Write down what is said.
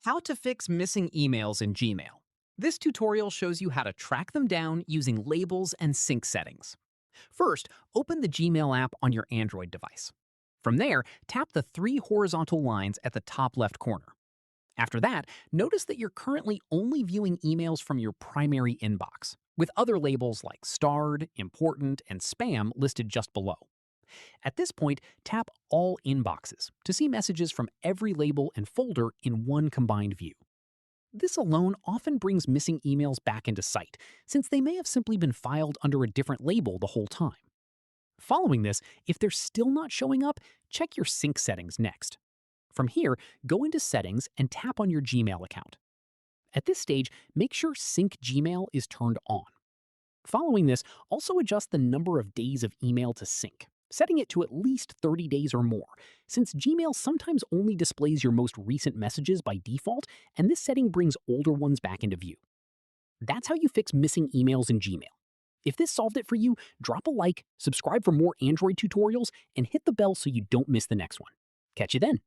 How to fix missing emails in Gmail. This tutorial shows you how to track them down using labels and sync settings. First, open the Gmail app on your Android device. From there, tap the three horizontal lines at the top left corner. After that, notice that you're currently only viewing emails from your primary inbox, with other labels like starred, important, and spam listed just below. At this point, tap All Inboxes to see messages from every label and folder in one combined view. This alone often brings missing emails back into sight, since they may have simply been filed under a different label the whole time. Following this, if they're still not showing up, check your sync settings next. From here, go into Settings and tap on your Gmail account. At this stage, make sure Sync Gmail is turned on. Following this, also adjust the number of days of email to sync, setting it to at least 30 days or more, since Gmail sometimes only displays your most recent messages by default, and this setting brings older ones back into view. That's how you fix missing emails in Gmail. If this solved it for you, drop a like, subscribe for more Android tutorials, and hit the bell so you don't miss the next one. Catch you then.